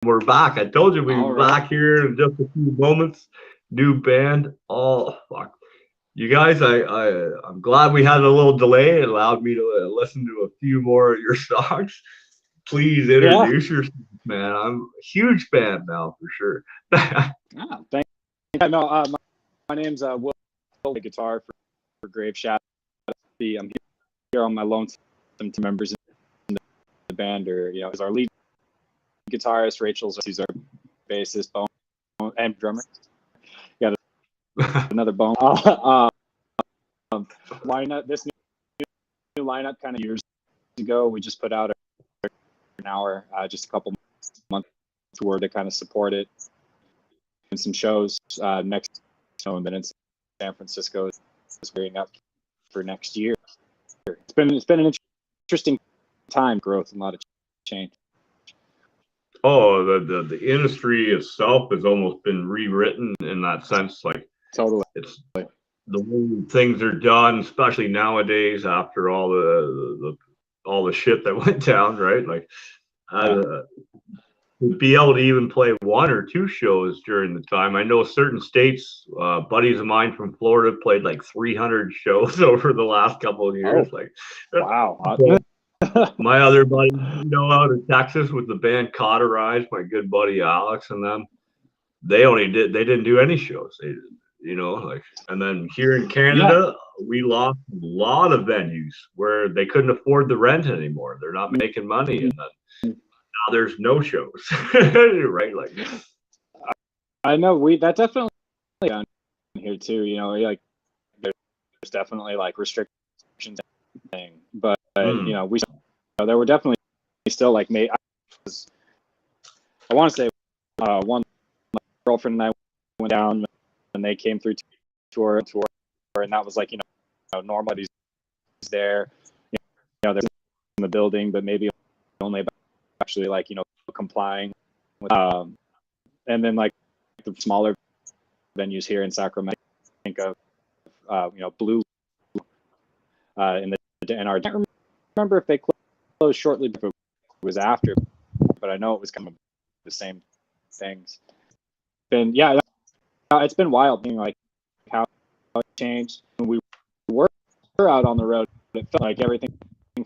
we're back. I told you we'd All be right. back here in just a few moments. New band. Oh fuck. You guys, I'm glad we had a little delay. It allowed me to listen to a few more of your songs. Please Yeah. introduce yourself, man. I'm a huge fan now for sure. Ah, thank you. No, my name's Will. I play guitar for Grave Shadow. I'm here on my loan. Some team members in the band, or is our lead guitarist. Rachel's who's our bassist, Bone, and drummer. Yeah, another Bone. Lineup. This new lineup kind of years ago. We just put out an hour, just a couple months tour to kind of support it, and some shows next. And then in San Francisco is gearing up for next year. It's been an interesting time, growth, and a lot of change. Oh, the industry itself has almost been rewritten in that sense. Like Totally. it's the way things are done, especially nowadays after all the shit that went down, right? Like Yeah. uh, to be able to even play one or two shows during the time. I know certain states, buddies of mine from Florida played like 300 shows over the last couple of years. Oh, Like wow. my other buddy, out of Texas with the band Cauterize, my good buddy Alex and them, they didn't do any shows. They, like, and then here in Yeah. Canada, we lost a lot of venues where they couldn't afford the rent anymore. They're not making money, and then now there's no shows, right? Like, I know that definitely down here too. Like there's definitely like restrictions thing, but mm, there were definitely still like I want to say one girlfriend and I went down and they came through tour, and that was like normal. He's there, they're in the building, but maybe only about actually like complying with, and then like the smaller venues here in Sacramento. I think of Blue in the NR. I can't remember if they closed shortly before it was after, but I know it was kind of the same things. And yeah, it's been wild being like how it changed. When we were out on the road, it felt like everything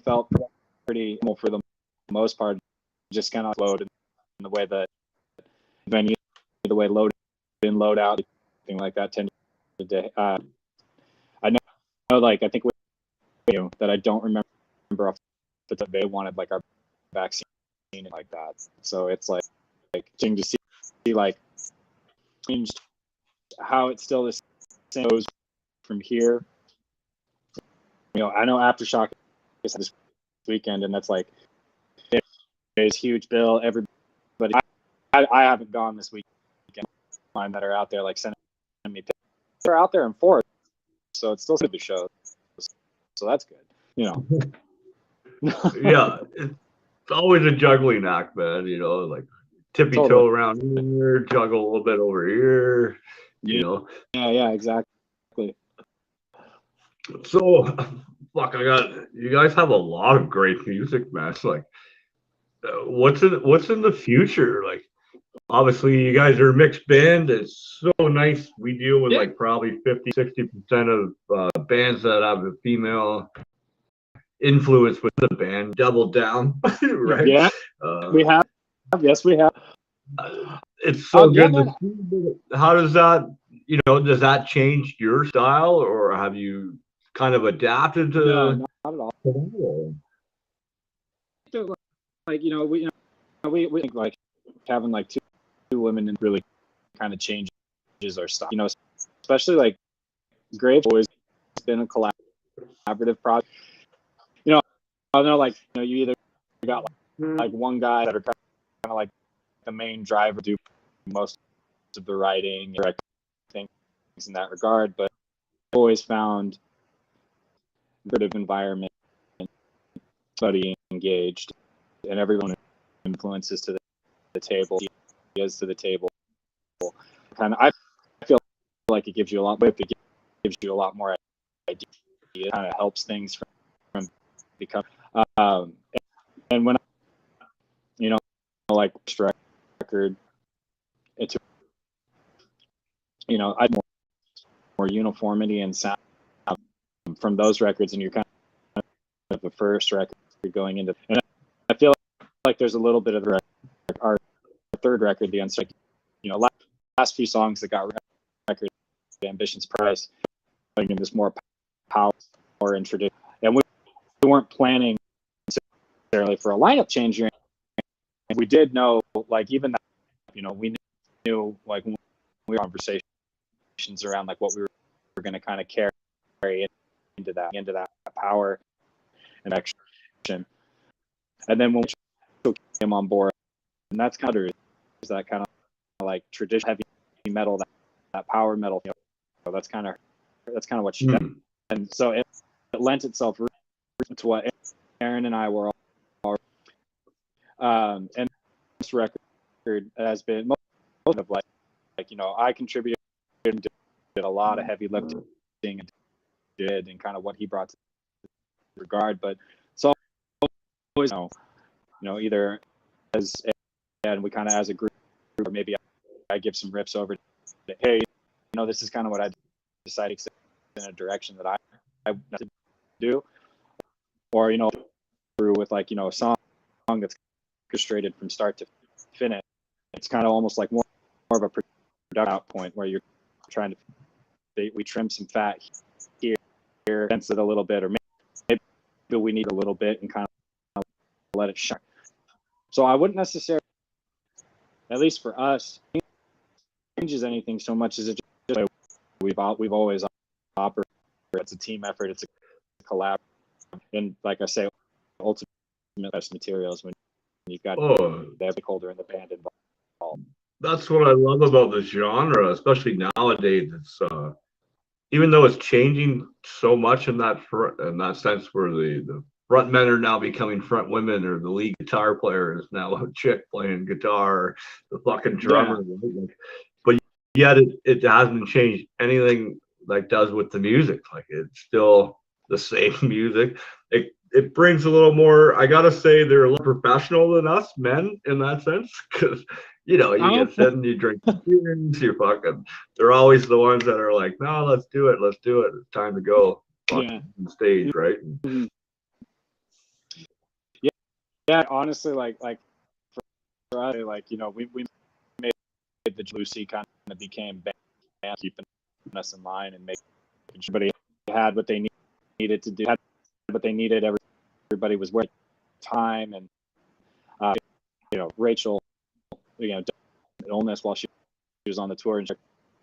felt pretty normal for the most part. Just kind of flowed in the way that venue, the way load in, load out, thing like that tended to. I know, like I think that I don't remember off the top. They wanted like our vaccine and like that. So it's like interesting to see like changed how it's still the same goes from here. I know Aftershock is this weekend, and that's like it's huge bill. Everybody, I haven't gone this weekend. Mine that are out there like sending me pictures. They're out there in force, so it's still good to show. So that's good. yeah, it's always a juggling act, man. Like tippy Totally. toe around here, juggle a little bit over here. You Yeah. know, Yeah. Exactly. so fuck. You guys have a lot of great music, man. It's like, what's in the future? Like, obviously, you guys are a mixed band. It's so nice. We deal with Yeah. like probably 50-60% of bands that have a female influence with the band. Double down, right? Yeah. Uh, We have. Yes, we have. it's so Yeah, good to man. see. How does that, does that change your style, or have you kind of adapted No, to? not at all. Like we think like having like two women and really kind of changes our style. Especially like Grave's always been a collaborative project. I know like you either got like one guy that are kind of like the main driver, do most of the writing or things in that regard, but I've always found creative environment, study engaged, and everyone influences to the table, ideas to the table. Kind of, I feel like it gives you a lot, but it gives you a lot more ideas. It kind of helps things from become. And when like record, it's, I more uniformity and sound from those records, and you're kind of the first record going into, and I feel like there's a little bit of our third record, the Unstuck, last few songs that got record, Ambition's Price, like in this more power and tradition, and we weren't planning necessarily for a lineup change. And we did know, like, even that, we knew, like, when we were in conversations around, like, what we were going to kind of carry into that power and action. And then when we came on board, and that's kind of that kind of like traditional heavy metal, that power metal. That's kind of what she did. And so it lent itself to what Aaron and I were all. And this record has been most of like I contributed and did a lot of heavy lifting and did and kind of what he brought to the regard, but it's always either as, and we kind of as a group, or maybe I give some riffs over to, hey, this is kind of what I decided in a direction that I want to do, or through with like a song that's orchestrated from start to finish. It's kind of almost like more of a production point where you're trying to, we trim some fat here, dense it a little bit, or maybe we need a little bit and kind of let it shine. So I wouldn't necessarily, at least for us, changes anything so much as it just we've always operated. It's a team effort. It's a collab, and like I say, ultimately best materials when you've got the stakeholder in the band involved. That's what I love about the genre, especially nowadays. It's even though it's changing so much in that sense, where the front men are now becoming front women, or the lead guitar player is now a chick playing guitar, the fucking drummer. Yeah. But yet it hasn't changed anything like does with the music. Like, it's still the same music. It brings a little more, I gotta say, they're a little professional than us men in that sense, because you get sitting, you drink beers, they're always the ones that are like, no, let's do it, it's time to go on stage, right? Mm-hmm. Yeah, honestly, like for us, like we made the Lucy kind of became band, keeping us in line and making sure everybody had what they needed to do, had what they needed. Everybody was working time, and Rachel, illness while she was on the tour, and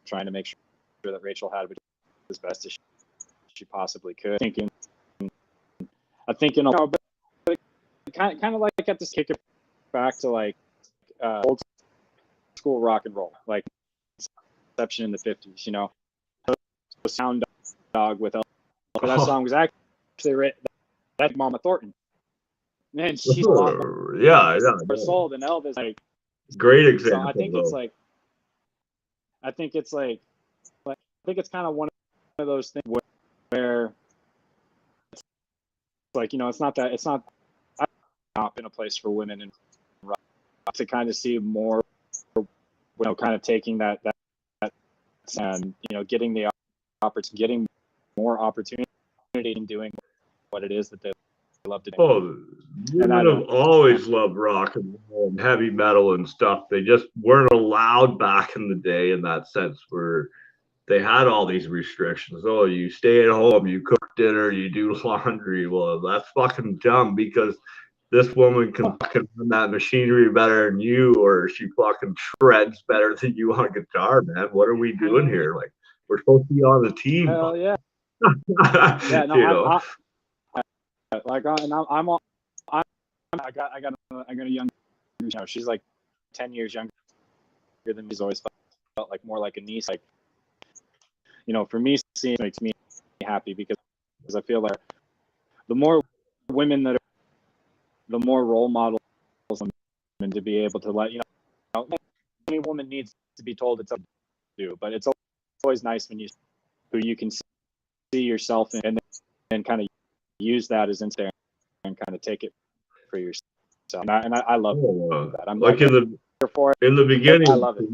trying to make sure that Rachel had as best as she possibly could. I think but kind of like at this, kick it back to like old school rock and roll, like Inception in the 50s. Sound Dog with that song was actually written that Mama Thornton, and she's a lot more soul than Elvis. Like, great example. So I think it's like, I think it's kind of one of those things where it's like it's not been a place for women in rock to kind of see more, kind of taking that and getting the opportunity, getting more opportunity in doing what it is that they love to do. Oh, women have always loved rock and roll and heavy metal and stuff. They just weren't allowed back in the day, in that sense, where they had all these restrictions. Oh, you stay at home, you cook dinner, you do laundry. Well, that's fucking dumb, because this woman can fucking run that machinery better than you, or she fucking shreds better than you on a guitar, man. What are we doing here? Like, we're supposed to be on the team. Hell yeah. Yeah, no, I got a young, she's like 10 years younger than me. She's always felt like more like a niece. Like, for me, seeing makes me happy, because I feel like the more women that are, the more role models, and to be able to let any woman needs to be told it's something to do, but it's always nice when you can see yourself in, and then kind of use that as inspiration and kind of take it for yourself. And I love that. I'm like in for it. In the beginning, I love it.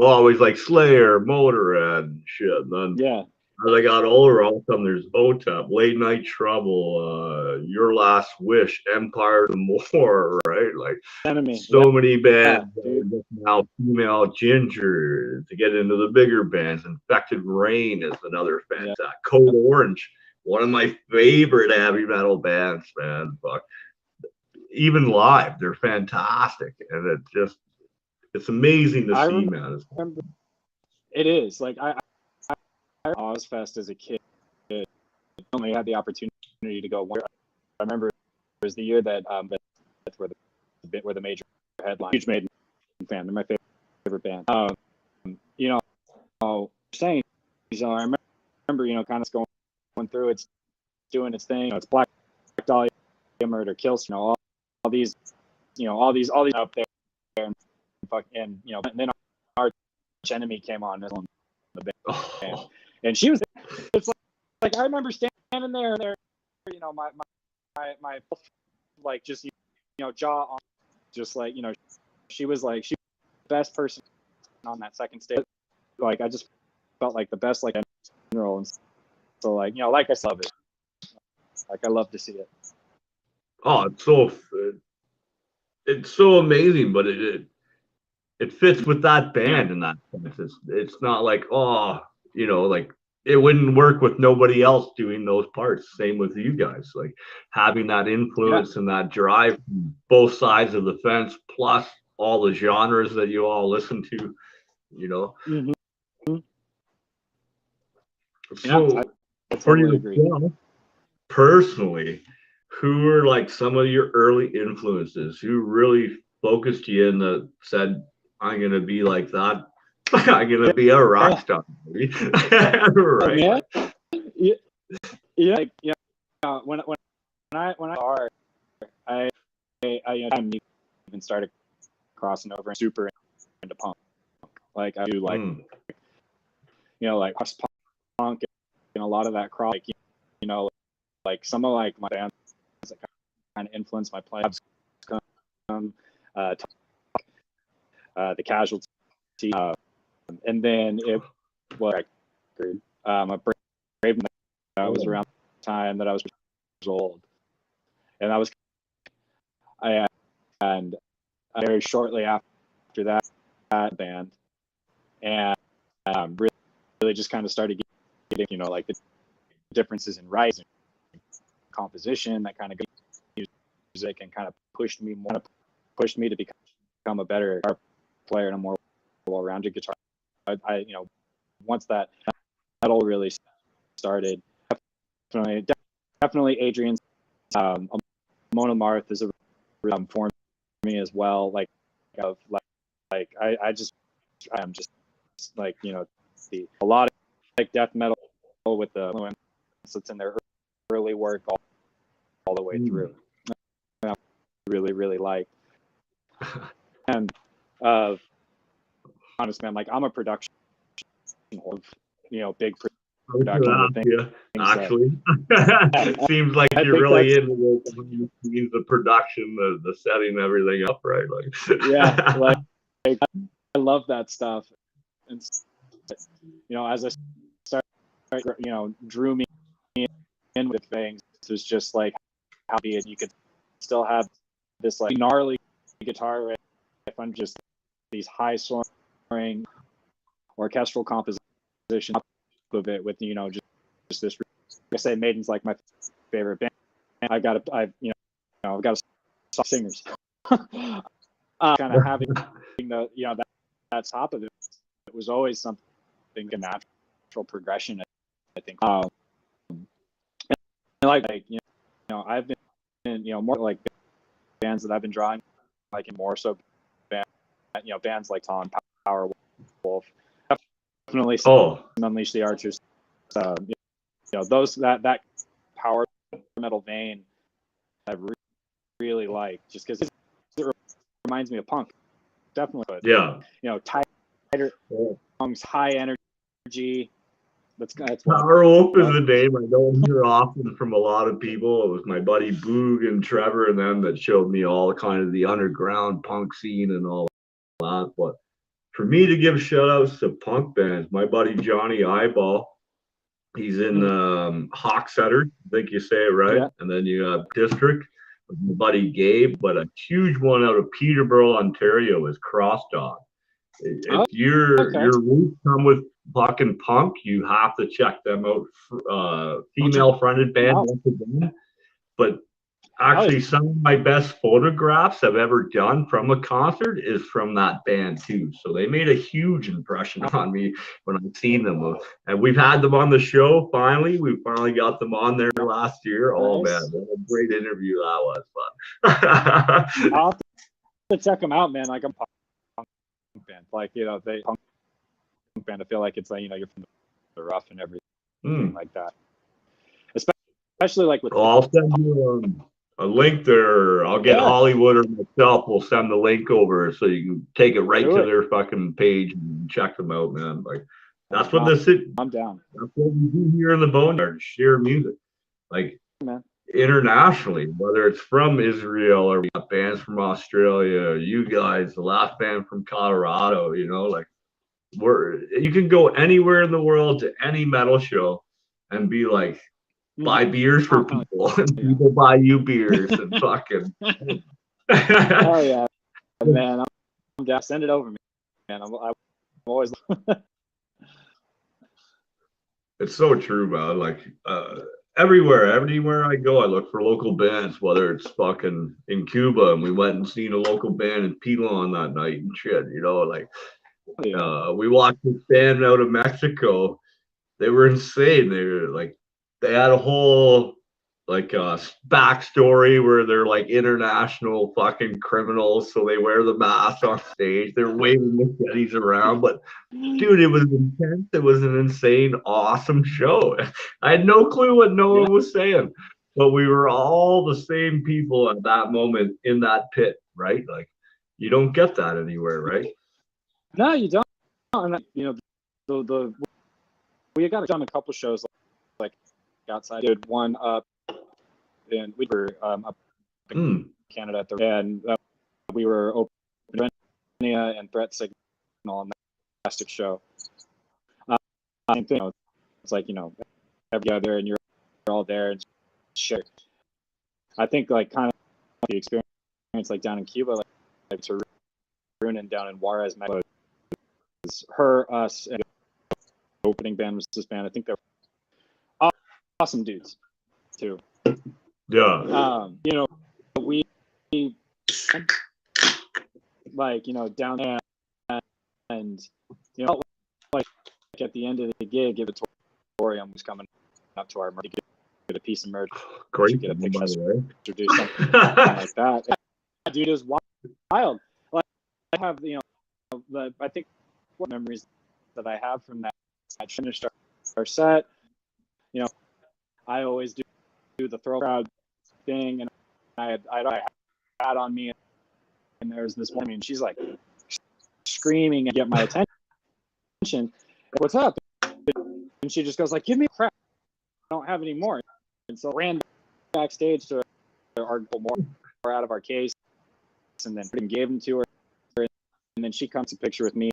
Always like Slayer, Motorhead, and shit. And then Yeah. as I got older, all of a sudden there's OTEP, Late Night Trouble, Your Last Wish, Empire the More, right? Like Enemy. so many bands dude. just now, Female Ginger, to get into the bigger bands. Infected Rain is another fantastic. Code Orange, one of my favorite heavy metal bands, man. Fuck. Even live, they're fantastic. And it's amazing to see, man. Remember, it is. Like, I Ozfest as a kid. I only had the opportunity to go one. I remember it was the year that were the major headline. Huge Maiden fan. They're my favorite band. Saying, I remember, kind of going through it's doing its thing. It's Black Dahlia, Murder, Kills, all these up there, and then our enemy came on the band, and she was. It's like I remember standing there, my like just jaw on, just like she was the best person on that second stage. Like I just felt like the best like in general, and so like like I love it. Like I love to see it. Oh, it's so amazing, but it fits with that band in that sense. It's not like like it wouldn't work with nobody else doing those parts. Same with you guys, like having that influence and that drive from both sides of the fence, plus all the genres that you all listen to. Mm-hmm. So I for totally agree. yourself, personally, who were like some of your early influences? Who really focused you in that said, "I'm gonna be like that. I'm gonna be a rock star." Right? When I even started crossing over and super into punk. Like I do like like punk and a lot of that cross, like some of like my bands that kind of influenced my play. The Casualty, and then it was a Brave. That was around the time that I was years old, and very shortly after that band, and really just kind of started getting like the differences in writing, composition, that kind of music, and kind of pushed me to become a better guitar player and a more well-rounded guitar. I once that all really started, definitely Adrian's Mona Marth is a for me as well. I'm just like a lot of like death metal with the influence that's in their early work all the way through. I really like. And honest man, like I'm a production of big production of things. Actually, it seems like you're really into the production, the setting everything up, right? Like like I love that stuff, and as I start, drew me in with things. It was just like how be it you could still have this like gnarly guitar riff on just these high soaring orchestral composition of it with just this. Like I say, Maiden's like my favorite band. I've got a singers. Kind of having the that top of it was always something, a natural progression, I think. And I've been more like bands that I've been drawing like in more so bands like Tom Power Wolf, definitely Unleash the Archers, those that power metal vein I really like, just because it reminds me of punk, definitely. But, tighter songs, high energy, That's what Power Wolf is a name I don't hear often from a lot of people. It was my buddy Boog and Trevor and them that showed me all kind of the underground punk scene and all that. But for me to give shout outs to punk bands, my buddy Johnny Eyeball, he's in Hawksetter, I think you say it right. Yeah. And then you have District with my buddy Gabe, but a huge one out of Peterborough, Ontario is Cross Dog. If your roots come with fucking punk, you have to check them out. Female fronted band once again. But actually, some of my best photographs I've ever done from a concert is from that band too. So they made a huge impression on me when I've seen them. And we've had them on the show finally. We finally got them on there last year. Oh man, what a great interview that was. Fun. I'll have to check them out, man. Like I'm punk band, like they punk band. I feel like it's like you're from the rough and everything like that. Especially like with. Well, I'll send you a link there. I'll get Hollywood or myself. We'll send the link over so you can take it right to their fucking page and check them out, man. Like that's what this is. I'm down. That's what we do here in the Boneyard. Share music, like internationally, whether it's from Israel or we got bands from Australia. You guys, the last band from Colorado. Like you can go anywhere in the world to any metal show and be like. Buy beers for people and people buy you beers and fucking. Oh yeah, man! I'm down. Send it over, man. I'm always. It's so true, man. Like everywhere I go, I look for local bands. Whether it's fucking in Cuba, and we went and seen a local band in Pilon that night and shit. Like we watched this band out of Mexico. They were insane. They were like. They had a whole backstory where they're like international fucking criminals, so they wear the mask on stage. They're waving machetes around, but dude, it was intense. It was an insane, awesome show. I had no clue what no one was saying, but we were all the same people at that moment in that pit, right? Like you don't get that anywhere, right? No, you don't. And we got done a couple shows like outside. Did one up, and we were up in Canada at and we were open and Brett Signal on that fantastic show. Same thing. It's like every other, and you're all there and share. I think like kind of the experience like down in Cuba, like to Rune and down in Juarez, Mexico, was us, and the opening band was this band. I think they're awesome dudes too. Yeah. We like down there, and like at the end of the gig, if the Auditorium was coming up to our merch, get a piece of merch, great, get a picture, or do something like that. That dude is wild. Like I have I think what memories that I have from that. I finished our set. I always do the throw crowd thing, and I had on me, and there's this woman, and she's like screaming and get my attention. What's up? And she just goes like, "Give me a crap. I don't have any more." And so I ran backstage to article more out of our case, and then gave them to her, and then she comes to picture with me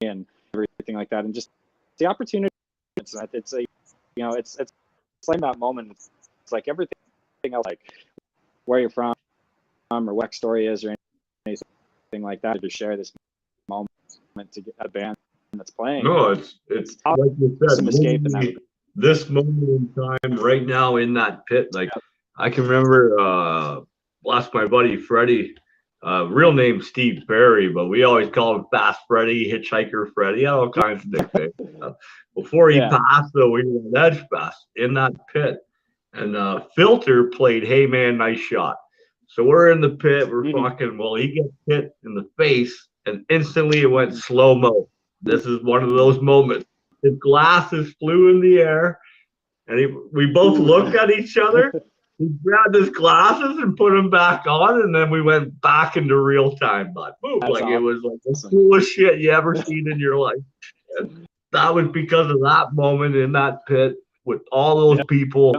and everything like that, and just the opportunity. It's a it's like that moment. It's like everything else, like where you're from or what story is or anything like that, to share this moment to get a band that's playing. No, it's like you said, this moment in time right now in that pit. Like I can remember bless my buddy Freddie, real name Steve Berry, but we always call him Fast Freddy, Hitchhiker Freddy, all kinds of nicknames. Before he passed, though, we were at Edge Fest in that pit, and Filter played "Hey Man, Nice Shot." So we're in the pit, we're fucking. Well, he gets hit in the face, and instantly it went slow mo. This is one of those moments. His glasses flew in the air, and we both looked at each other. He grabbed his glasses and put them back on, and then we went back into real time. But boom, like awesome. It was like the coolest shit you ever seen in your life. And that was because of that moment in that pit with all those people.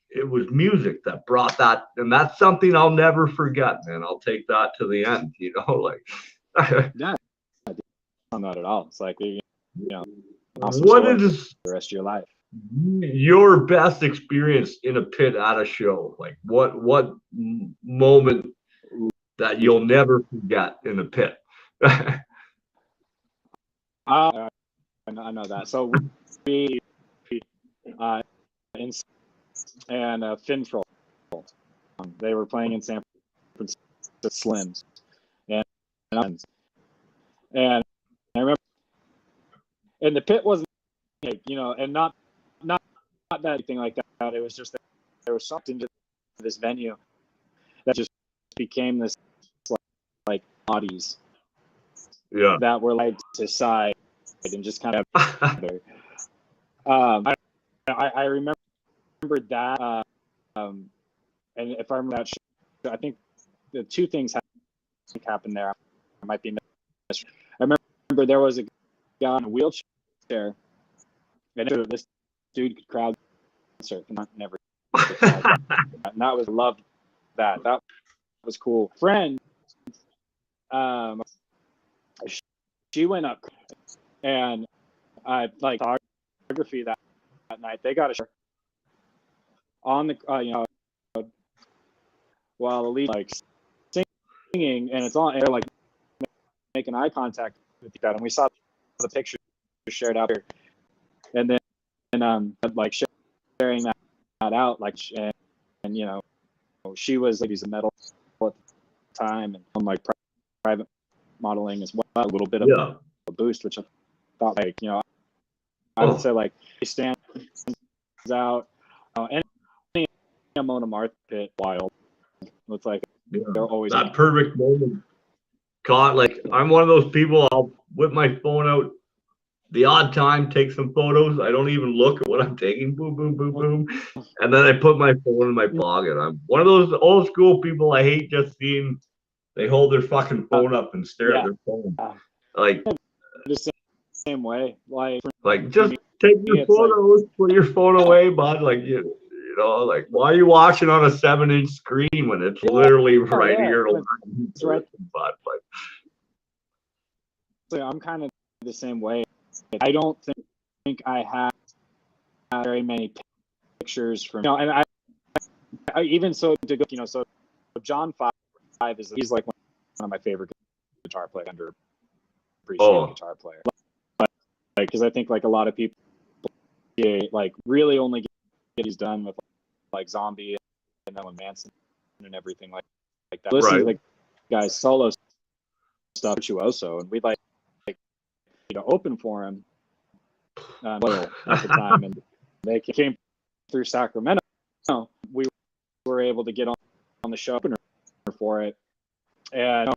It was music that brought that, and that's something I'll never forget, man. I'll take that to the end, like. Yeah, not at all. It's like, awesome What story for is the rest of your life. your best experience in a pit at a show? Like what moment that you'll never forget in a pit? I know that. So we in and Finfro, they were playing in San Francisco Slims, and and I remember, and the pit wasn't like, and not that anything like that. It was just that there was something to this venue that just became this like bodies that were laid to side and just kind of I remember that and if I remember that show, I think the two things happened there. I might be missed. I remember there was a guy in a wheelchair, and this dude could crowd surf, and I never and that was loved that was cool. Friend, she went up, and I like photography that night. They got a shot on the while the lead like singing, and it's on, and they're like making eye contact with that, and we saw the picture shared out here, and then like sharing that out, like, and she was like, he's a medal at the time, and I'm like private modeling as well, a little bit of a boost, which I thought, like, I would say, like, he stands out, and Mona Martha pit wild. It's like they're always that perfect moment. Caught, like, I'm one of those people, I'll whip my phone out the odd time, take some photos. I don't even look at what I'm taking. Boom, boom, boom, boom. And then I put my phone in my pocket. I'm one of those old school people. I hate just seeing they hold their fucking phone up and stare at their phone. Like, the same way. Like just take your photos, like, put your phone away, bud. Like, like, why are you watching on a 7-inch screen when it's literally right here? It's right. But so I'm kind of the same way. I don't think I have very many pictures from, and I even so to go, so John 5 he's like one of my favorite guitar players, underappreciated guitar player. Because I think, like, a lot of people like really only get he's done with like Zombie and then with Manson and everything like that. Listen to the guy's solo stuff, Virtuoso, and we'd like open for him at the time, and they came through Sacramento. We were able to get on the show opener for it, and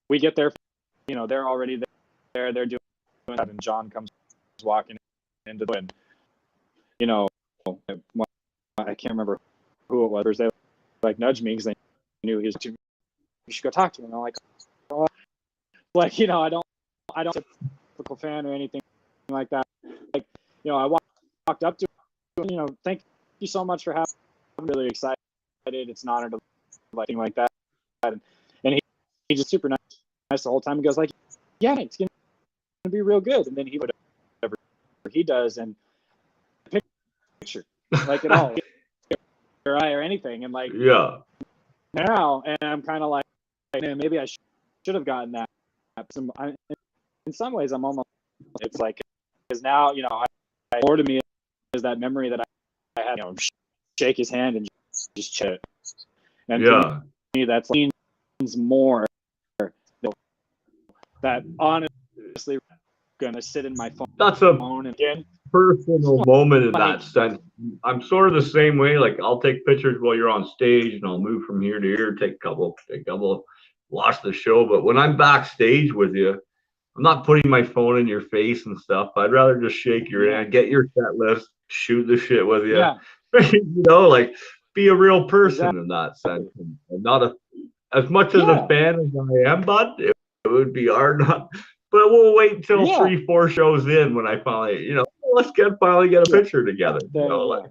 we get there, they're already there, they're doing that, and John comes walking into the, and I can't remember who it was. They like nudged me because they knew he was too. You should go talk to him. And I'm like, oh. Like, I don't a typical fan or anything like that. Like, I walked up to him, thank you so much for having. I'm really excited. It's an honor to like thing like that. And he's just super nice the whole time. He goes like, yeah, it's gonna be real good. And then he would whatever he does and picture like at all or anything, and like now, and I'm kind of like, man, maybe I should have gotten that. In some ways, I'm almost, it's like, because now, more to me is that memory that I had, shake his hand and just chat. And to me, that's means more. That honestly gonna sit in my phone. That's a personal moment in that sense. I'm sort of the same way. Like, I'll take pictures while you're on stage, and I'll move from here to here, take a couple, watch the show. But when I'm backstage with you, I'm not putting my phone in your face and stuff. I'd rather just shake your hand, get your set list, shoot the shit with you. Like, be a real person in that sense, and not as much as a fan as I am, bud. It would be hard not But we'll wait until Yeah. 3, 4 shows in when I finally, let's finally get a picture together. There you Like, go.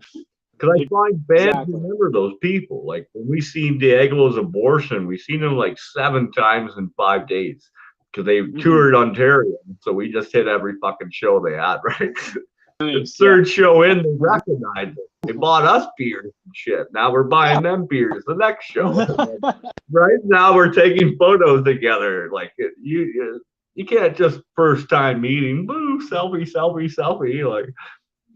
because I find bands Exactly. remember those people. Like when we seen Diego's Abortion, we seen him like 7 times in 5 days because they toured Ontario. So we just hit every fucking show they had, right? The third show in, they recognized it. They bought us beers and shit. Now we're buying them beers the next show. Right now we're taking photos together. Like you can't just first time meeting, boo, selfie, selfie, selfie. Like,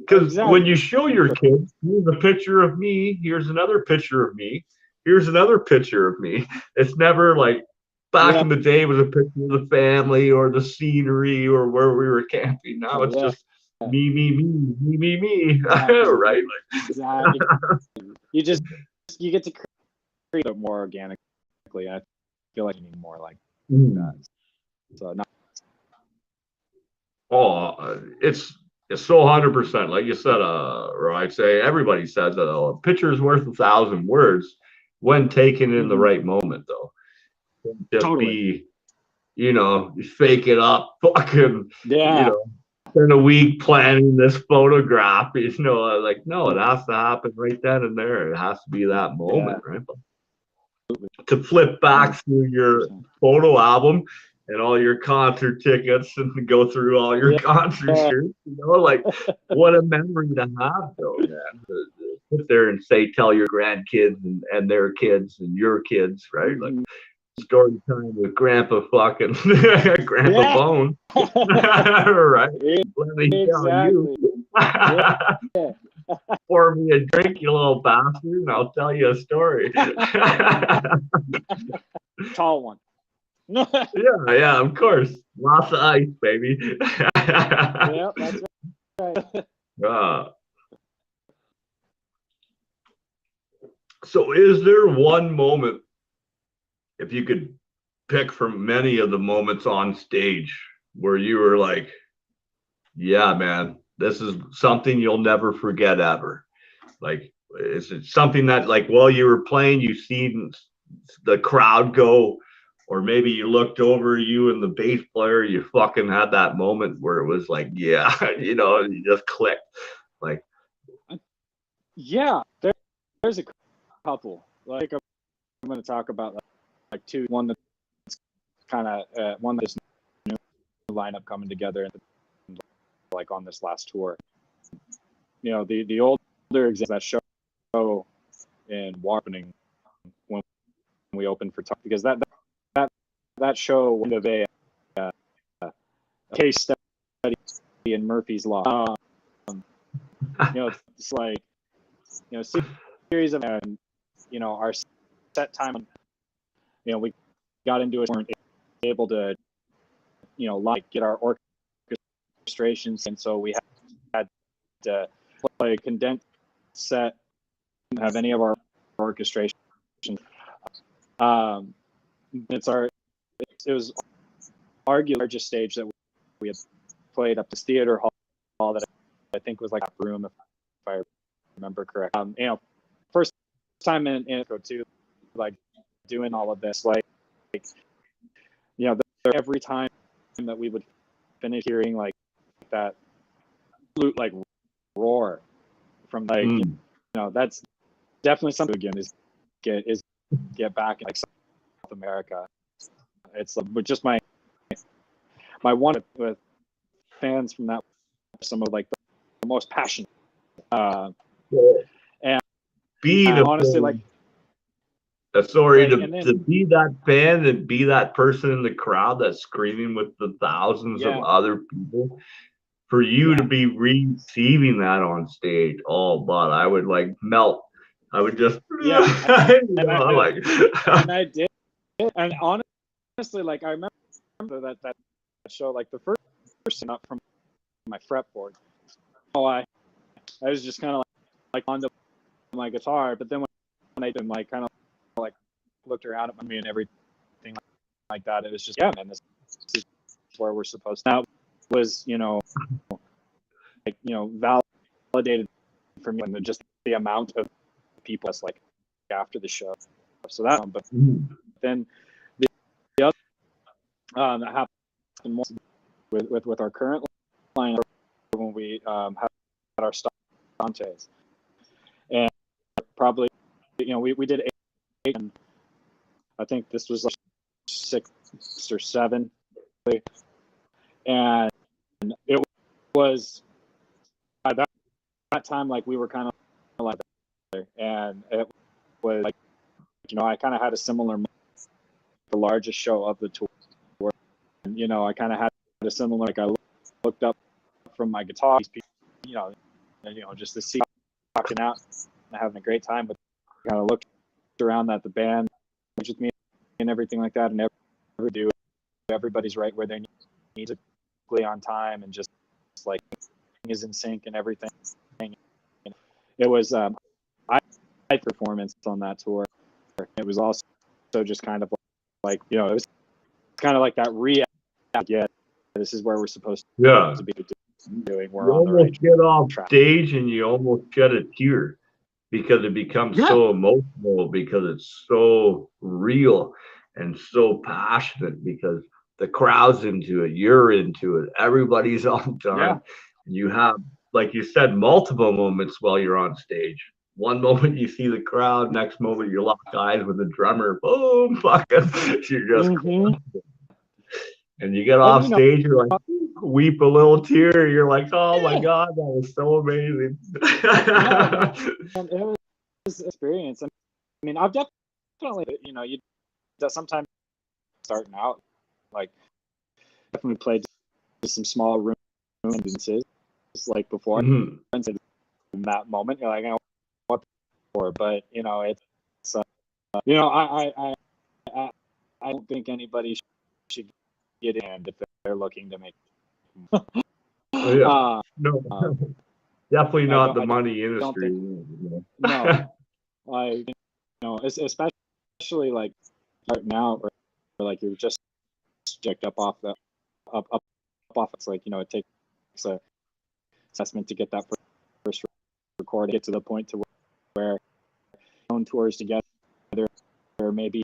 because when you show your kids, here's a picture of me, here's another picture of me, here's another picture of me. It's never like back in the day, it was a picture of the family or the scenery or where we were camping. Now it's just me, me, me, me, me, me. Right? Like, exactly. You get to create it more organically. I feel like you need more like that. So it's so 100%. Like you said, or I'd say everybody says that a picture is worth 1,000 words when taken in the right moment, though. Just be, fake it up, fucking, spend a week planning this photograph. Like, no, it has to happen right then and there. It has to be that moment, right? To flip back through your photo album and all your concert tickets and go through all your concert shirts, like what a memory to have, though, man. To sit there and tell your grandkids and their kids and your kids, right? Like story time with Grandpa fucking Grandpa Bone, right? Let me tell you. Pour me a drink, you little bastard, and I'll tell you a story. Tall one. Yeah, of course. Lots of ice, baby. Yeah, that's right. So is there one moment, if you could pick from many of the moments on stage, where you were like, yeah, man, this is something you'll never forget ever? Like, is it something that, like, while you were playing, you seen the crowd go, or maybe you looked over, you and the bass player, you fucking had that moment where it was like, yeah, you just clicked. Like, yeah, there's a couple. Like, I'm going to talk about like two. One that's kind of one that's new lineup coming together, and like on this last tour. The older examples that show in Warpening when we opened for Talk, because that show was a case study in Murphy's Law. It's like series of our set time. We got into it, weren't able to get our orchestrations, and so we had to play a condensed set, have any of our orchestration. It was arguably the largest stage that we had played, up this theater hall that I think was like a room, if I remember correct. First time in Intro too, like doing all of this, like every time that we would finish hearing like that flute like roar from like that's definitely something again is get back in like South America. It's but just my one with fans from that, some of like the most passionate and honestly like sorry, to be that fan and be that person in the crowd that's screaming with the thousands of other people, for you to be receiving that on stage, but I would like melt. I would just and I did, and honestly, like I remember that show, like the first person up from my fretboard. I was just kind of like onto my guitar, but then when I did like kind of like looked around at me and everything like that, it was just man, this is where we're supposed to. That was validated for me, and just the amount of people that's like after the show. So that one, but then the other that happened with our current lineup when we had our Dantes, and probably we did 8, and I think this was like 6 or 7, and it was at that time like we were kind of like that, and it was like I kind of had a similar, the largest show of the tour, and I kind of had a similar, like I looked up from my guitar, just to see talking out and having a great time, but kind of looked around at the band with me and everything like that, and everybody's right where they need to play on time, and just like is in sync and everything. It was high performance on that tour. It was also just kind of like it was kind of like that yeah, this is where we're supposed to be doing. We're you on the right almost get off track. stage and you almost shed a tear because it becomes so emotional, because it's so real and so passionate, because the crowd's into it, you're into it, everybody's on time. You have, like you said, multiple moments while you're on stage. One moment you see the crowd, next moment you lock eyes with the drummer, boom, fucking, you're just and you get off stage, you're like, weep a little tear. You're like, oh my God, that was so amazing. And it was an experience. I mean, I've definitely, you sometimes starting out, like, definitely played some small room instances, like before. And in that moment, you're like, what for? But, it's, I don't think anybody should get in if they're looking to make. No, definitely not the money industry. No, especially like starting out, or like you're just jacked up off the up off. It's like it takes a assessment to get that first record, get to the point to where own tours together, or maybe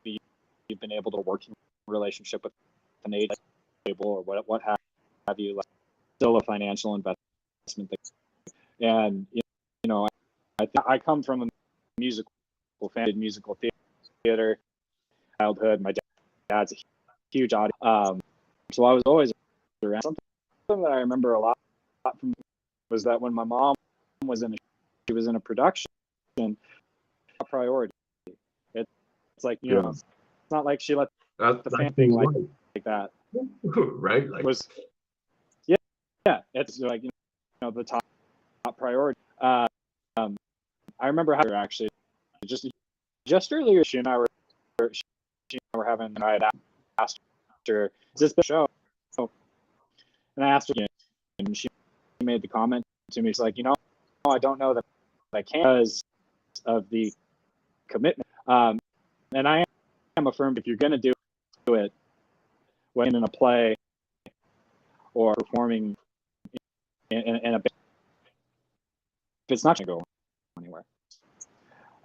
you've been able to work in relationship with an agent label or what have you, like still a financial investment thing. And I come from a musical family, musical theater childhood. My dad's a huge audience, so I was always around. Something that I remember a lot from was that when my mom was she was in a production, a priority. It's like it's not like she let the family like that, right? Like, it was it's like the top priority. I remember how actually just earlier she and I were having, and I had asked her, "Is this the show?" And I asked her, and she made the comment to me. She's like, I don't know that I can because of the commitment. And I am affirmed, if you're going to do it, when in a play or performing in a band, if it's not going to go anywhere,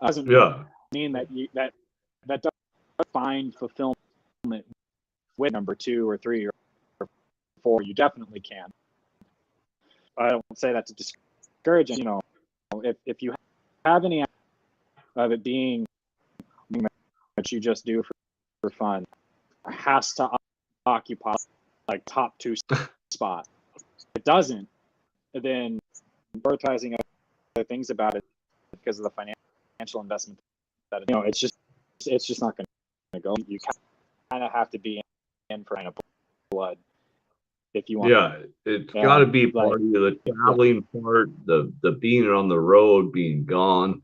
doesn't mean that that doesn't find fulfillment with number 2 or 3 or 4. You definitely can. I don't say that to discourage, if you have any of it being that you just do for fun, it has to occupy like top 2 spot. If it doesn't, then prioritizing other things about it because of the financial investment that it's just not going to go. You kind of have to be in for kind of blood if you want. It's got to be part of the traveling part, the being on the road, being gone.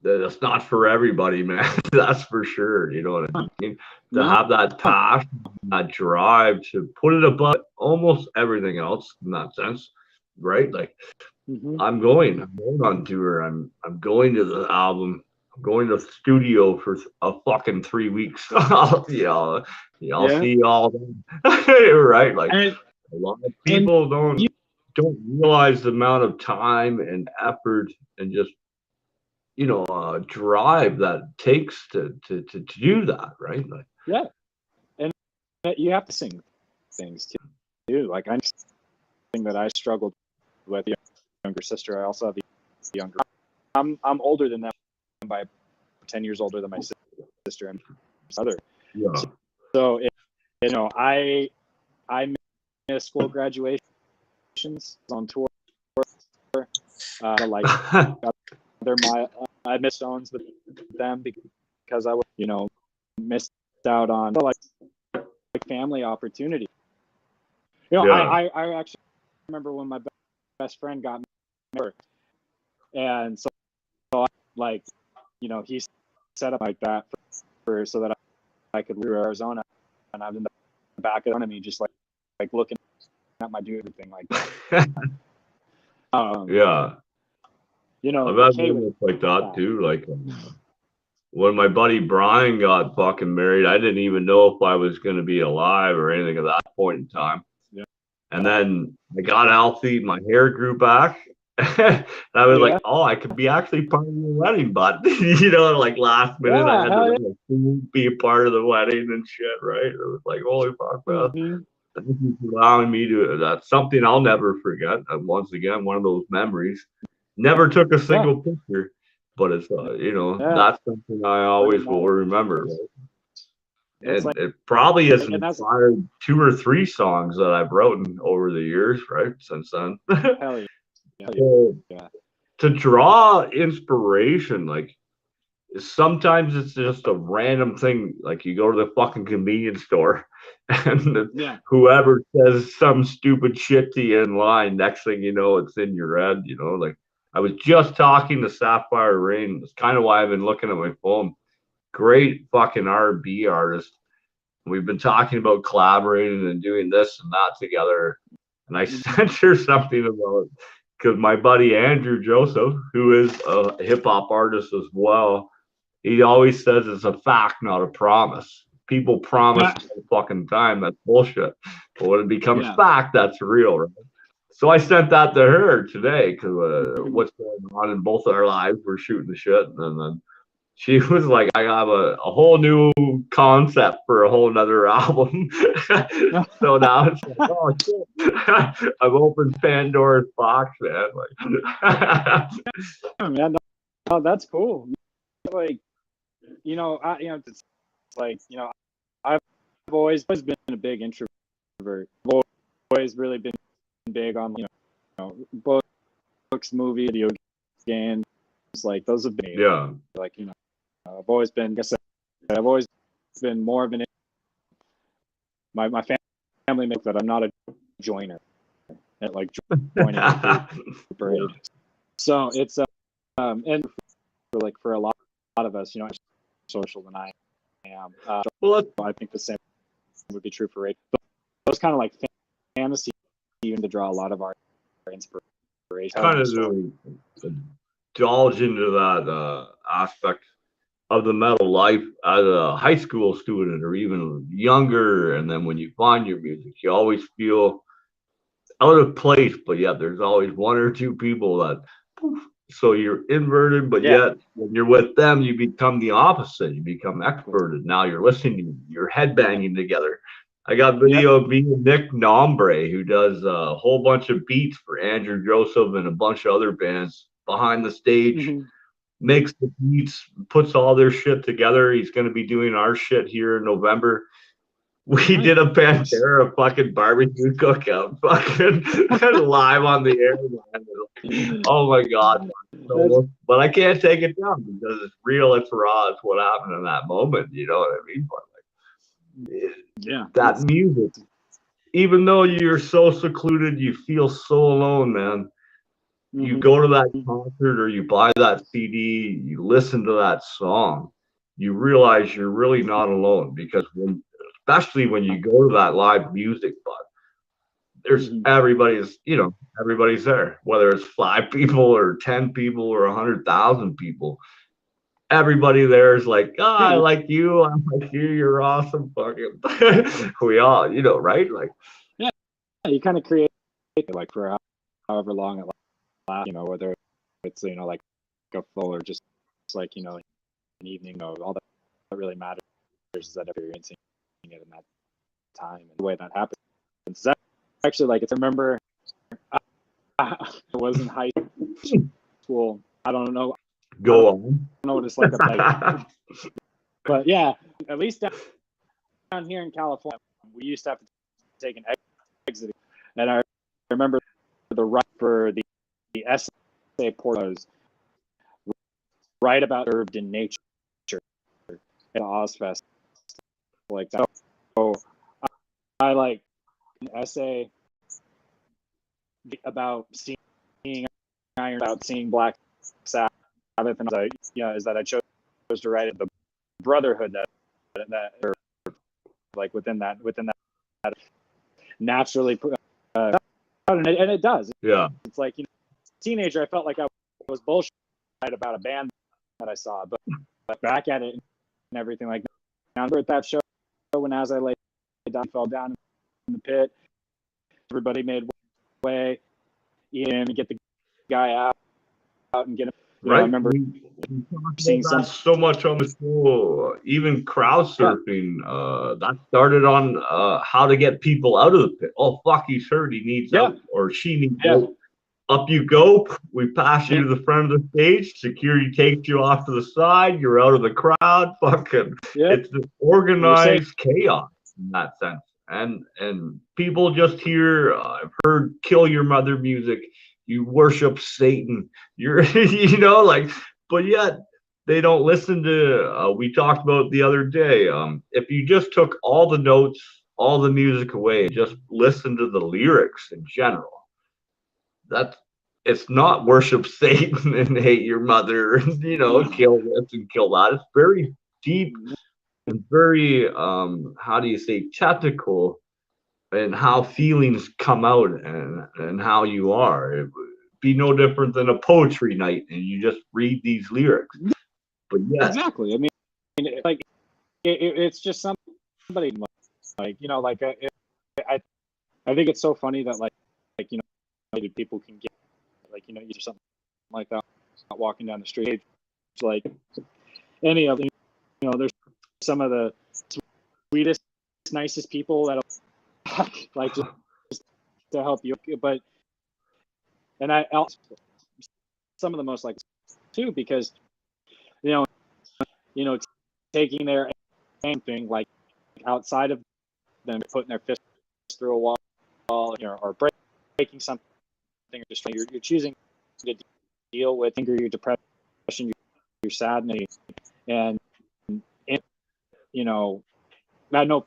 That's not for everybody, man. That's for sure. You know what I mean? To have that passion, that drive to put it above almost everything else in that sense, right? Like, I'm going on tour. I'm going to the album. I'm going to the studio for a fucking 3 weeks. I'll see y'all then. Right? Like, a lot of people don't realize the amount of time and effort and just drive that takes to do that, right? Like, and you have to sing things too. Like I'm thing that I struggled with. Younger sister. I also have a younger. I'm older than them by 10 years older than my sister and brother. Yeah. So I missed school graduations on tour. Like I missed zones with them because I was missed out on like family opportunity. I actually remember when my best friend got married, and so like he set up like that for so that I could leave Arizona, and I'm in the back of me just like looking at my dude and everything like that. Yeah. I've had moments like that too. Like when my buddy Brian got fucking married, I didn't even know if I was going to be alive or anything at that point in time. Yeah. And then I got healthy, my hair grew back. And I was like, oh, I could be actually part of your wedding, bud. Like last minute, I had to be a part of the wedding and shit, right? It was like, holy fuck, man. Mm-hmm. Thank you for allowing me to. That's something I'll never forget. And once again, one of those memories. Never took a single picture, but it's that's something I always will remember. Right? And it probably has inspired 2 or 3 songs that I've written over the years, right? Since then. Hell yeah. So, to draw inspiration, like sometimes it's just a random thing. Like you go to the fucking convenience store and whoever says some stupid shit to you in line, next thing you know, it's in your head, like I was just talking to Sapphire Rain. It's kind of why I've been looking at my phone. Great fucking R&B artist. We've been talking about collaborating and doing this and that together. And I sent her something about, because my buddy Andrew Joseph, who is a hip hop artist as well, he always says it's a fact, not a promise. People promise all the fucking time. That's bullshit. But when it becomes fact, that's real, right? So I sent that to her today because what's going on in both our lives, we're shooting the shit. And then she was like, I have a whole new concept for a whole nother album. So now it's like, oh shit. I've opened Pandora's box, man. Man, no, that's cool. Like, it's like, I've always been a big introvert. I've always really been big on, books, movie, video games. Like those have been, like, I've always been, I've always been more of an, my family makes that I'm not a joiner, like joining a parade. So it's, and for a lot of us, social than I am. Well, I think the same would be true for Ray. But those kind of like fantasy, even to draw a lot of our inspiration. Kind of indulge into that aspect of the metal life as a high school student or even younger. And then when you find your music, you always feel out of place, but yet there's always 1 or 2 people that so you're inverted, but yet when you're with them, you become the opposite. You become extroverted. Now you're listening, you're headbanging together. I got video of me and Nick Nombre, who does a whole bunch of beats for Andrew Joseph and a bunch of other bands behind the stage, makes the beats, puts all their shit together. He's going to be doing our shit here in November. We did a Pantera fucking barbecue cookout, fucking live on the air. Oh my god! So, but I can't take it down because it's real, it's raw, it's what happened in that moment. You know what I mean? But like, that music, even though you're so secluded, you feel so alone, man. You go to that concert or you buy that CD, you listen to that song, you realize you're really not alone because especially when you go to that live music, but there's everybody's there, whether it's 5 people or 10 people or 100,000 people. Everybody there is like, oh, I like you, I like you, you're awesome, fucking. We all, right? Like, you kind of create like for however long it lasts, whether it's like a full or just like an evening, all that really matters is that experiencing it in that time and the way that happens It's actually like, if I remember, I was in high school. I don't know. Go I on. don't know what it's like up like, but yeah, at least down here in California, we used to have to take an exit, and I remember the right for the essay portion was right about urban in nature at Ozfest, like that. So I like an essay about seeing Iron, about seeing Black Sabbath, and is that I chose to write the brotherhood that or like within that naturally and it does. Yeah. It's like, teenager, I felt like I was bullshit about a band that I saw, but back at it and everything like that. I remember at that show when as I lay down, fell down in the pit, everybody made way in to get the guy out and get him. Right. I remember seeing some so much on the show, even crowd surfing. That started on how to get people out of the pit. Oh fuck, he's hurt. He needs out, or she needs out. Up you go. We pass you to the front of the stage. Security takes you off to the side. You're out of the crowd. Fucking, it's this organized chaos in that sense. And people just hear, I've heard "Kill Your Mother" music. You worship Satan. You're, but yet they don't listen to. We talked about the other day. If you just took all the notes, all the music away, and just listen to the lyrics in general, it's not worship Satan and hate your mother and kill this and kill that. It's very deep and very how do you say, technical, and how feelings come out and how you are. It would be no different than a poetry night and you just read these lyrics. But yeah, exactly. I mean, like it's just somebody like I think it's so funny that like people can get you something like that walking down the street, like any of there's some of the sweetest, nicest people that'll like just to help you, but I also some of the most like too, because taking their anything like outside of them, putting their fist through a wall, or breaking something, or just you're choosing to deal with anger, your depression, your sadness, and I know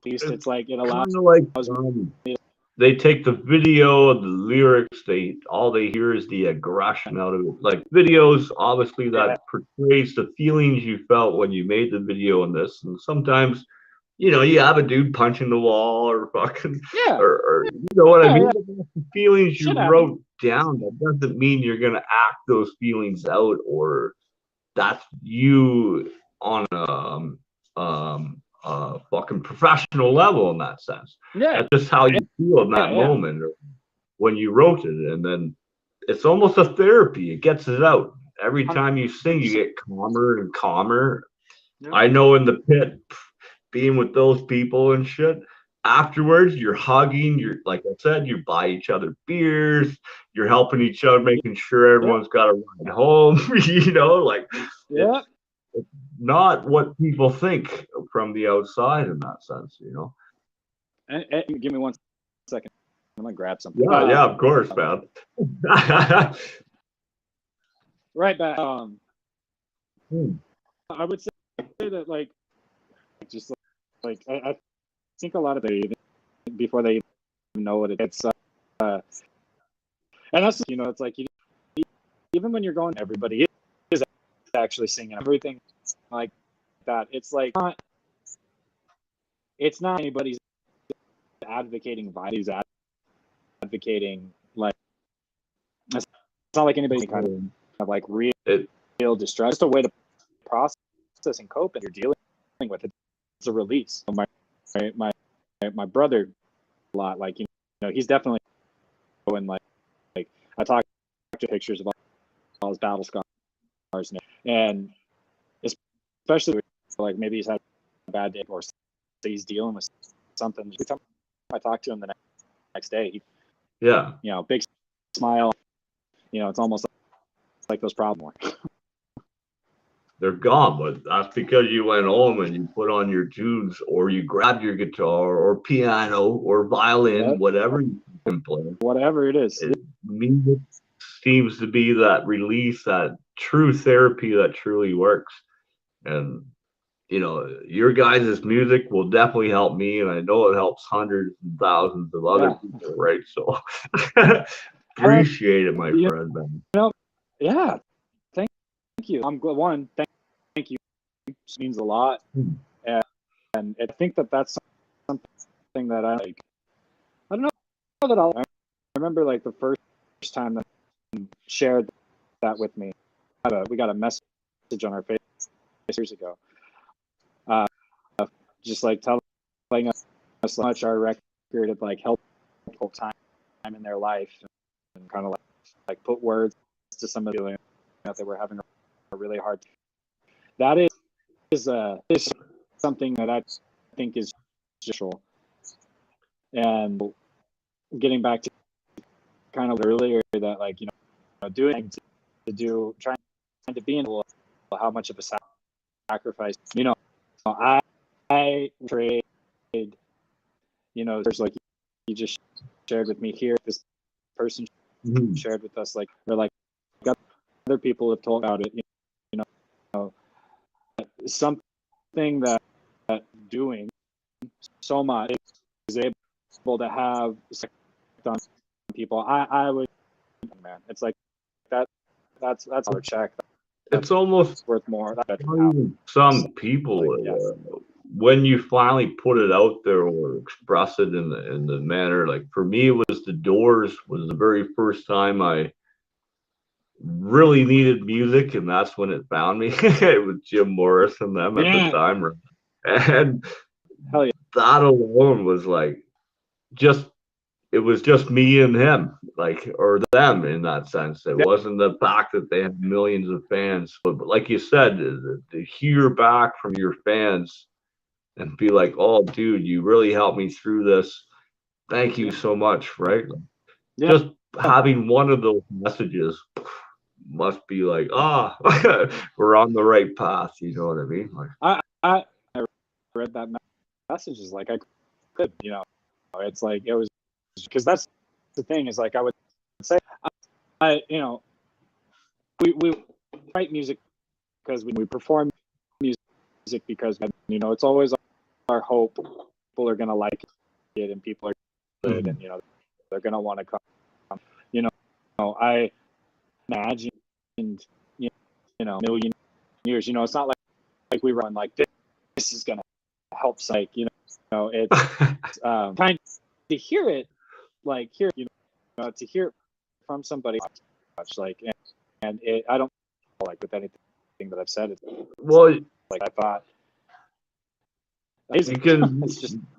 it's like it allows they take the video of the lyrics, all they hear is the aggression out of it. Like videos, obviously, that portrays the feelings you felt when you made the video in this. And sometimes, you have a dude punching the wall or fucking, or you know what I mean? The feelings you wrote down, that doesn't mean you're gonna act those feelings out, or that's you on a fucking professional level in that sense. That's just how you feel in that moment or when you wrote it. And then it's almost a therapy. It gets it out. Every time you sing, you get calmer and calmer. I know in the pit, being with those people and shit, afterwards you're hugging, you're, like I said, you buy each other beers, you're helping each other, making sure everyone's got a ride home. It's not what people think from the outside in that sense, And give me 1 second. I'm gonna grab something. Yeah, of course, man. Right back. I would say that just I think a lot of it, before they even know what it's and that's it's like even when you're going, everybody is actually singing everything like that. It's like it's not anybody's advocating violence, advocating like it's not like anybody kind of like real distress. It's just a way to process and cope, and you're dealing with it. It's a release. My brother a lot, like he's definitely going like I talk to pictures of all his battle scars and especially like maybe he's had a bad day or he's dealing with something. Every time I talked to him the next day, he, Yeah. big smile. It's almost like those problems. They're gone, but that's because you went home and you put on your tunes, or you grabbed your guitar or piano or violin, whatever you can play. Whatever it is. Music seems to be that release, that true therapy that truly works. And your guys' music will definitely help me, and I know it helps hundreds and thousands of other people, right? So appreciate it, my friend, man. Yeah, thank you. I'm glad. One, thank you. It means a lot, and I think that's something that I like. I don't know that I remember like the first time that you shared that with me. We got a message on our Facebook years ago, just like telling us how much our record had like helped time in their life, and kind of like put words to some of the feelings that they were having a really hard time. That is something that I think is crucial. And getting back to kind of earlier, that like doing trying to be in how much of a sacrifice. I trade. There's like you just shared with me here. This person shared with us, like, or like other people have told about it. Something that doing so much is able to have on people. I would, man. It's like that's our check. It's almost worth more. Some people, when you finally put it out there or express it in the manner, like for me, it was The Doors was the very first time I really needed music, and that's when it found me. It was Jim Morris and them at the time, and that alone was like it was just me and him, like, or them in that sense. It wasn't the fact that they had millions of fans, but like you said, to hear back from your fans and be like, "Oh, dude, you really helped me through this. Thank you so much." Right? Just having one of those messages must be like, we're on the right path. You know what I mean? Like, I read that message is like I could, it's like it was because that's the thing is like I would say we write music because we perform music because it's always our hope people are gonna like it and people are good and they're gonna want to come. I imagined million years. It's not like we run like this is gonna help psych. It's kind to hear it to hear it from somebody much like and it I don't like with anything that I've said. It's like I thought. You can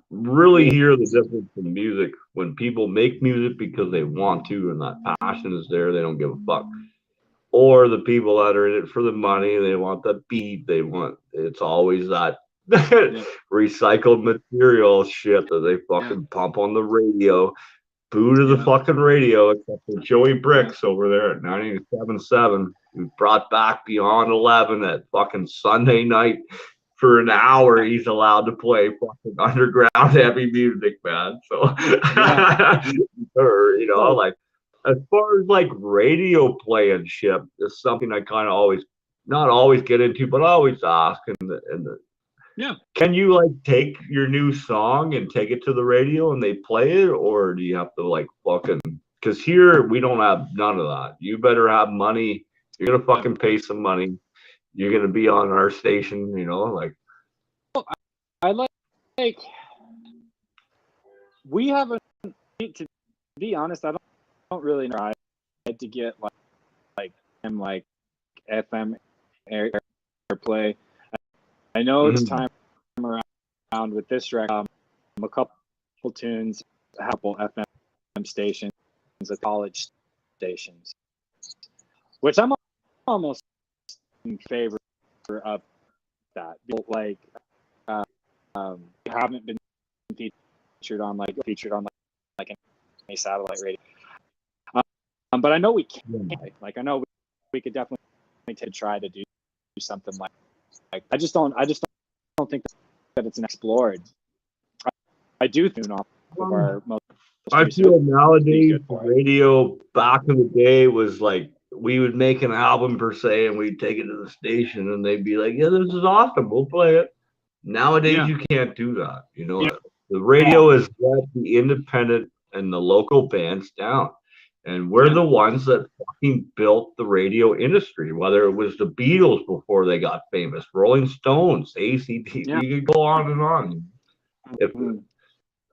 really hear the difference in music when people make music because they want to and that passion is there, they don't give a fuck. Or the people that are in it for the money, they want the beat, it's always that recycled material shit that they fucking pump on the radio. Boo to the fucking radio, except for Joey Bricks over there at 97.7, who brought back Beyond 11 at fucking Sunday night. For an hour, he's allowed to play fucking underground heavy music, man. So, like, as far as like radio play and shit, is something I kind of always, not always get into, but I always ask. Can you like take your new song and take it to the radio and they play it, or do you have to like fucking? Because here we don't have none of that. You better have money. You're gonna fucking pay some money. You're gonna be on our station, like. I like we haven't. To be honest, I don't really know. I had to get like FM airplay. I know it's time around with this record. A couple tunes, a couple FM stations, the college stations, which I'm almost in favor of that. Like, haven't been featured featured on like any satellite radio. But I know we can. Like I know we could definitely try to do something like I just don't think that it's explored. I do tune off of our most. I feel nowadays the radio back in the day was like we would make an album per se and we'd take it to the station and they'd be like, yeah, this is awesome, we'll play it. Nowadays you can't do that. You know, the radio has let the independent and the local bands down. And we're the ones that fucking built the radio industry, whether it was the Beatles before they got famous, Rolling Stones, AC/DC, you could go on and on.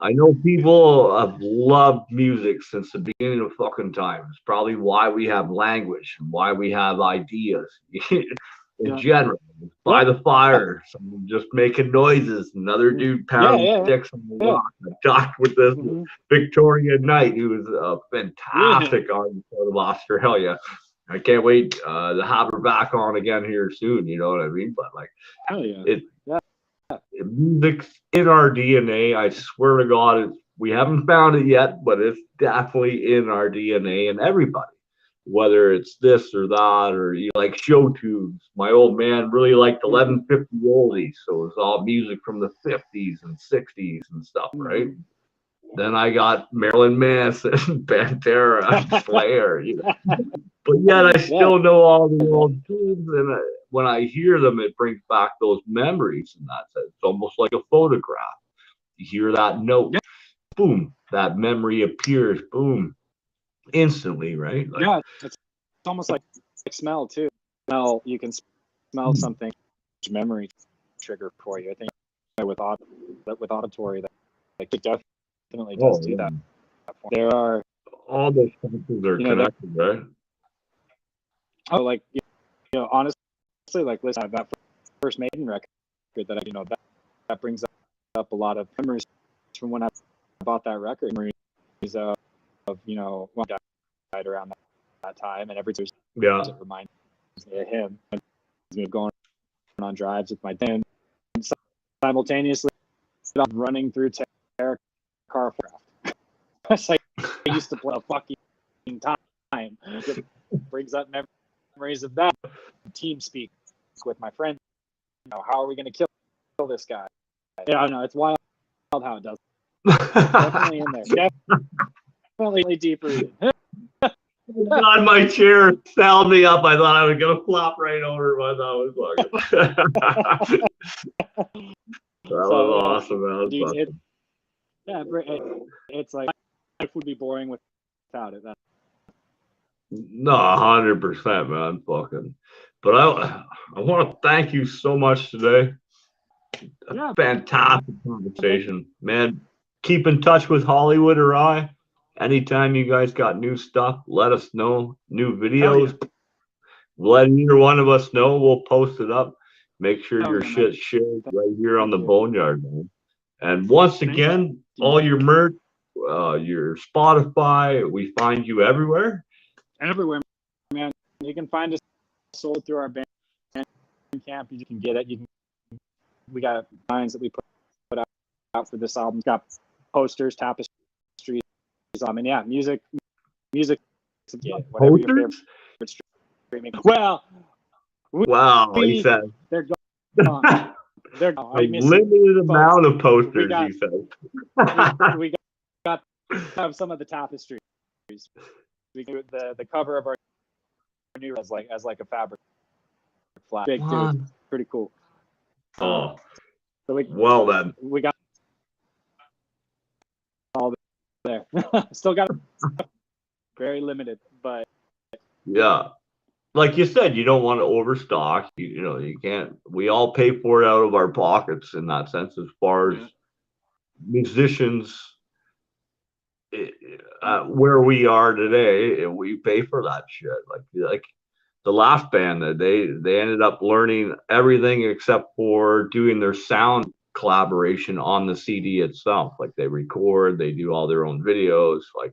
I know people have loved music since the beginning of fucking time. It's probably why we have language and why we have ideas in general. By the fire, someone just making noises, another dude pounding sticks on the rock. I talked with this Victoria Knight, who is a fantastic artist out of Australia. I can't wait to have her back on again here soon. You know what I mean? But like, music's in our DNA. I swear to God, we haven't found it yet, but it's definitely in our DNA and everybody. Whether it's this or that, or you like show tunes. My old man really liked 1150 oldies, so it's all music from the 50s and 60s and stuff, right? Then I got Marilyn Manson, Pantera, Slayer, you know. But yet I still know all the old tunes, and when I hear them, it brings back those memories. And that's it. It's almost like a photograph. You hear that note, boom, that memory appears, boom, instantly, right? Like, it's almost like smell too. Smell, you can smell something, memory trigger for you. I think with auditory, that like it definitely does do that. There are all those senses are connected, right? Oh, like honestly, like listen, that first Maiden record that that brings up a lot of memories from when I bought that record. Memories of when I died around that time, and every time it reminds me of him. And me of going on drives with my dad, and simultaneously running through Terra Car. It's like I used to play a fucking time. It brings up memories of that. Team speak with my friends. How are we going to kill this guy? Yeah, I know it's wild how it does. Definitely in there. Definitely deep rooted. On my chair, sound me up. I thought I was gonna flop right over what I was fucking. That was awesome. That was awesome. It's like life would be boring without it. No, 100%, man. Fucking. But I want to thank you so much today. Fantastic conversation, man. Keep in touch with Hollywood or I. Anytime you guys got new stuff, let us know. New videos, let either one of us know. We'll post it up. Make sure your shit's shared right here on the Boneyard, man. And once again, all your merch, your Spotify, we find you everywhere. Everywhere, man. You can find us sold through our band camp. You can get it. We got lines that we put out for this album. Got posters, tapestries. I mean, music. Whatever your favorite streaming. Well, he said they're gone. They're gone. A limited amount of posters. He said. We got have some of the tapestries. We do the cover of our new as like a fabric flat. Big dude, pretty cool. Oh, so we got all there. Still got very limited, but like you said, you don't want to overstock. You can't. We all pay for it out of our pockets in that sense. As far as musicians, where we are today, we pay for that shit. Like the last band that they ended up learning everything except for doing their sound collaboration on the CD itself. Like they record, they do all their own videos. Like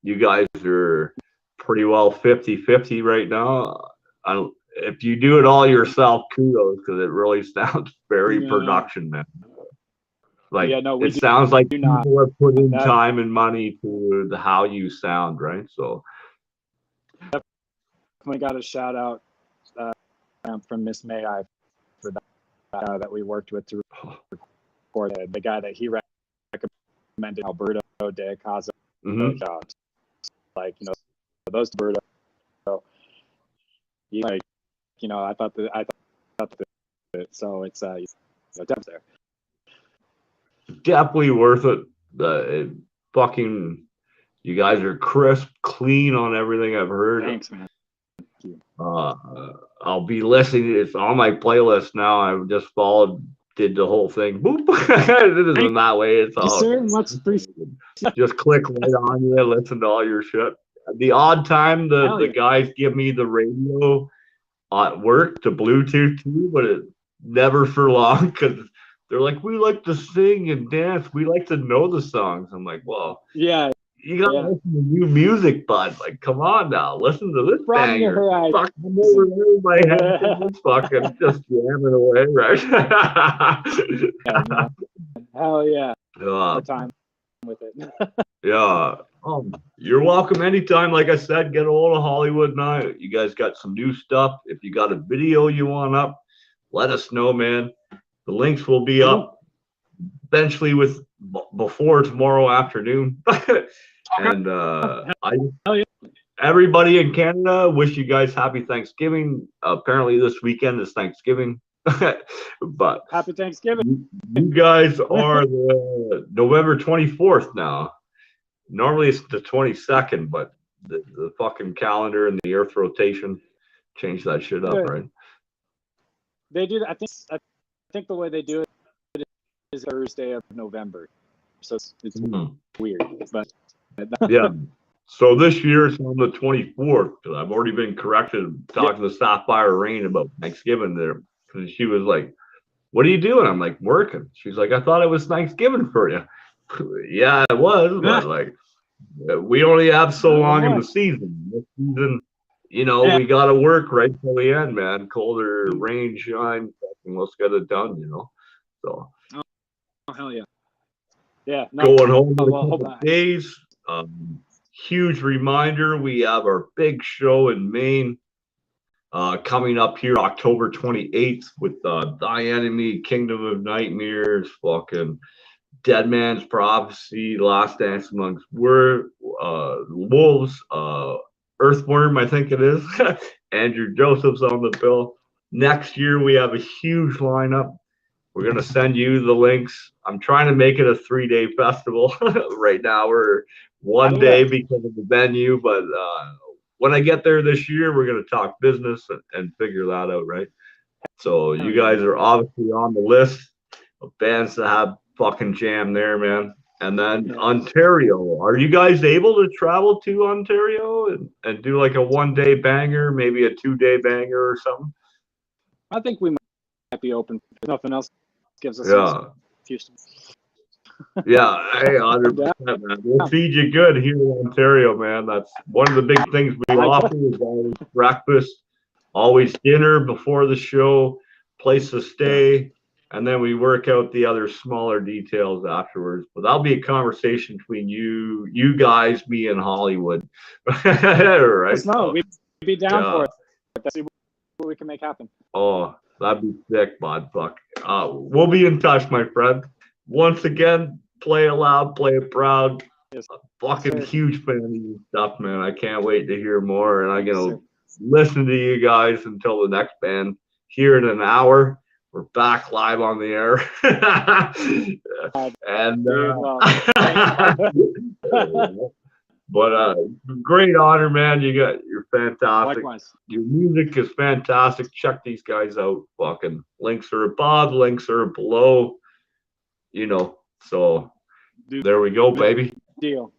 you guys are pretty well 50-50 right now. If you do it all yourself, kudos, because it really sounds very production, man. Like, Yeah, no, we it sounds like do not. people have put in That time and money to how you sound, right? So definitely got a shout out from Miss May I for that we worked with to record it. The guy that he recommended, Alberto de Casa. mhm. Like, those Alberto, like, I thought that so it's definitely there. Definitely worth it. Fucking, you guys are crisp, clean on everything I've heard. Thanks, man. Thank you. I'll be listening. It's on my playlist now. I've just followed, did the whole thing. Boop. It isn't that way. It's all just click right on you, listen to all your shit. The odd time the guys give me the radio at work to Bluetooth too, but it never for long because they're like, we like to sing and dance. We like to know the songs. I'm like, well, yeah, you gotta listen to new music, bud. Like, come on now, listen to this broaden your banger. horizon. Fuck, I'm over there in my head, fucking just jamming away, right? Yeah, man. Hell yeah. Uh, Time with it. yeah. You're welcome anytime. Like I said, get a hold of Hollywood and I. You guys got some new stuff. If you got a video you want up, let us know, man. The links will be up eventually before tomorrow afternoon. And everybody in Canada, wish you guys happy Thanksgiving. Apparently this weekend is Thanksgiving. But happy Thanksgiving. You guys are the November 24th now. Normally it's the 22nd, but the fucking calendar and the earth rotation changed that shit up, right? They do. I think the way they do it is Thursday of November, so it's weird. But yeah. So this year it's on the 24th because I've already been corrected talking to Sapphire Rain about Thanksgiving there because she was like, "What are you doing?" I'm like, "Working." She's like, "I thought it was Thanksgiving for you." Yeah, it was, but like, we only have so long in the season. This season, we got to work right till the end, man. Colder, rain, shine, let's get it done, So. Oh, hell yeah. Yeah. No, going home in a couple of days. Huge reminder, we have our big show in Maine coming up here October 28th with Thy Enemy, Kingdom of Nightmares, fucking Dead Man's Prophecy, Last Dance Amongst Wolves, Earthworm, I think it is. Andrew Joseph's on the bill. Next year, we have a huge lineup. We're going to send you the links. I'm trying to make it a 3-day festival. Right now, we're 1 day because of the venue. But when I get there this year, we're going to talk business and figure that out, right? So you guys are obviously on the list of bands to have fucking jam there, man. And then Ontario. Are you guys able to travel to Ontario and do like a 1-day banger, maybe a 2-day banger or something? I think we might be open. If nothing else gives us yeah, hey, 100%, man. We'll feed you good here in Ontario, man. That's one of the big things we offer is always breakfast, always dinner before the show, place to stay, and then we work out the other smaller details afterwards. But that'll be a conversation between you guys, me, and Hollywood. Right? No, we'd be down for it. Let's see what we can make happen. Oh, that'd be sick, bud. Fuck. We'll be in touch, my friend. Once again, play it loud, play it proud. Fucking huge fan of your stuff, man. I can't wait to hear more. And I'm going to listen to you guys until the next band. Here in an hour, we're back live on the air. And but great honor, man. You're fantastic. Likewise. Your music is fantastic. Check these guys out. Fucking links are above, links are below. So there we go, baby. Deal.